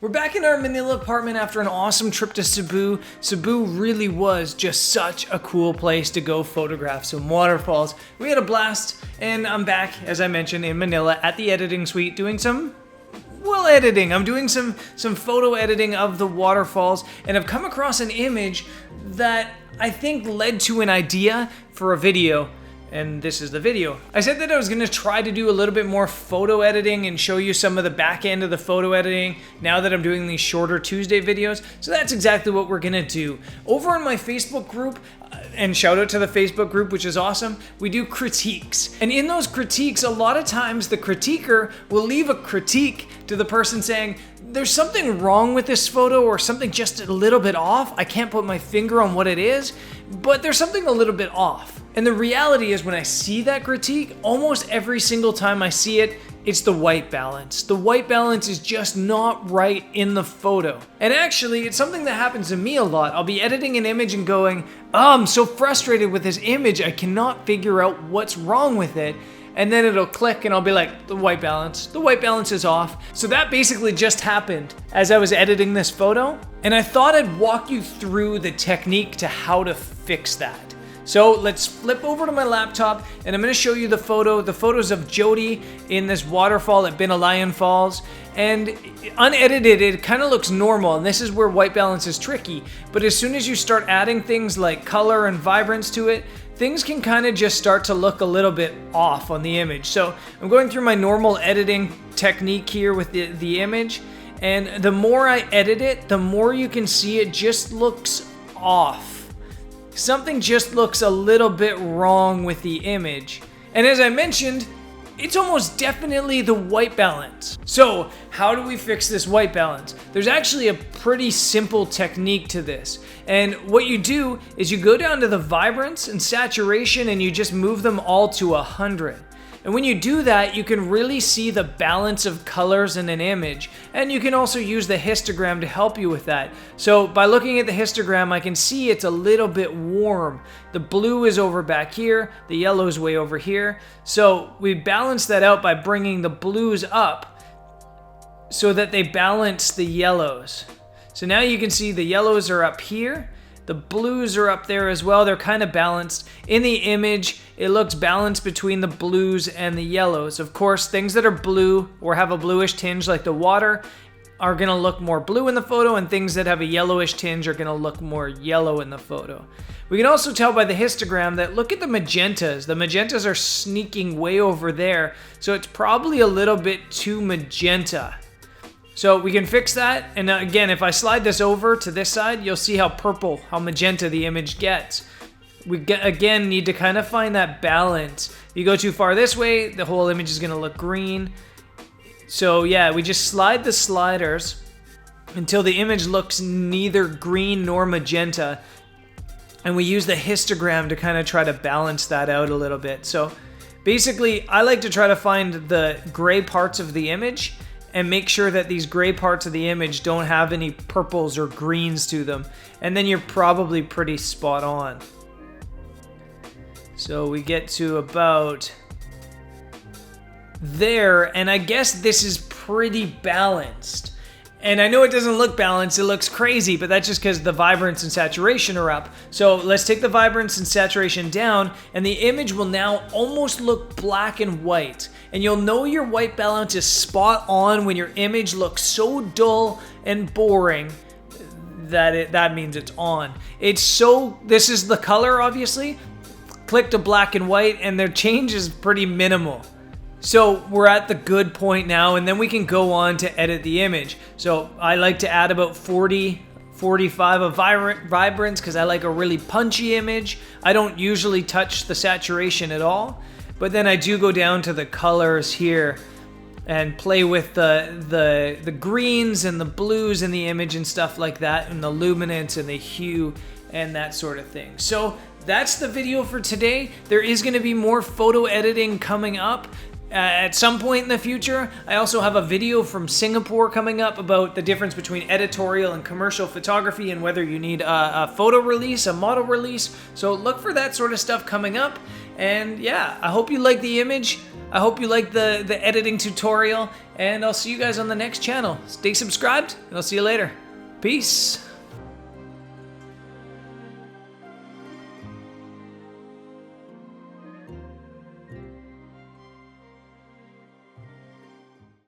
We're back in our Manila apartment after an awesome trip to Cebu. Cebu really was just such a cool place to go photograph some waterfalls. We had a blast, and I'm back, as I mentioned, in Manila at the editing suite doing some editing. I'm doing some photo editing of the waterfalls, and I've come across an image that I think led to an idea for a video. And this is the video. I said that I was gonna try to do a little bit more photo editing and show you some of the back end of the photo editing now that I'm doing these shorter Tuesday videos. So that's exactly what we're gonna do. Over on my Facebook group, and shout out to the Facebook group, which is awesome, we do critiques. And in those critiques, a lot of times the critiquer will leave a critique to the person saying, there's something wrong with this photo or something just a little bit off. I can't put my finger on what it is, but there's something a little bit off. And the reality is when I see that critique, almost every single time I see it, it's the white balance. The white balance is just not right in the photo. And actually, it's something that happens to me a lot. I'll be editing an image and going, oh, I'm so frustrated with this image, I cannot figure out what's wrong with it. And then it'll click and I'll be like, the white balance is off. So that basically just happened as I was editing this photo. And I thought I'd walk you through the technique to how to fix that. So let's flip over to my laptop and I'm gonna show you the photos of Jody in this waterfall at Binalayan Falls. And unedited, it kind of looks normal, and this is where white balance is tricky. But as soon as you start adding things like color and vibrance to it, things can kind of just start to look a little bit off on the image. So I'm going through my normal editing technique here with the image, and the more I edit it, the more you can see it just looks off. Something just looks a little bit wrong with the image. And as I mentioned, it's almost definitely the white balance. So how do we fix this white balance? There's actually a pretty simple technique to this. And what you do is you go down to the vibrance and saturation and you just move them all to 100. And when you do that, you can really see the balance of colors in an image. And you can also use the histogram to help you with that. So by looking at the histogram, I can see it's a little bit warm. The blue is over back here, the yellow is way over here. So we balance that out by bringing the blues up so that they balance the yellows. So now you can see the yellows are up here. The blues are up there as well. They're kind of balanced. In the image, it looks balanced between the blues and the yellows. Of course, things that are blue or have a bluish tinge like the water are going to look more blue in the photo, and things that have a yellowish tinge are going to look more yellow in the photo. We can also tell by the histogram that look at the magentas. The magentas are sneaking way over there, so it's probably a little bit too magenta. So we can fix that, and again, if I slide this over to this side, you'll see how purple, how magenta the image gets. We again need to kind of find that balance. If you go too far this way, the whole image is gonna look green. So yeah, we just slide the sliders until the image looks neither green nor magenta, and we use the histogram to kind of try to balance that out a little bit. So basically, I like to try to find the gray parts of the image and make sure that these gray parts of the image don't have any purples or greens to them. And then you're probably pretty spot on. So we get to about there, and I guess this is pretty balanced. And I know it doesn't look balanced, it looks crazy, but that's just because the vibrance and saturation are up. So let's take the vibrance and saturation down, and the image will now almost look black and white. And you'll know your white balance is spot on when your image looks so dull and boring that means it's on. This is the color, obviously. Click to black and white, and their change is pretty minimal. So we're at the good point now, and then we can go on to edit the image. So I like to add about 45 of vibrance because I like a really punchy image. I don't usually touch the saturation at all, but then I do go down to the colors here and play with the greens and the blues in the image and stuff like that, and the luminance and the hue and that sort of thing. So that's the video for today. There is going to be more photo editing coming up at some point in the future. I also have a video from Singapore coming up about the difference between editorial and commercial photography and whether you need a photo release, a model release. So look for that sort of stuff coming up. And yeah, I hope you like the image. I hope you like the editing tutorial, and I'll see you guys on the next channel. Stay subscribed, and I'll see you later. Peace.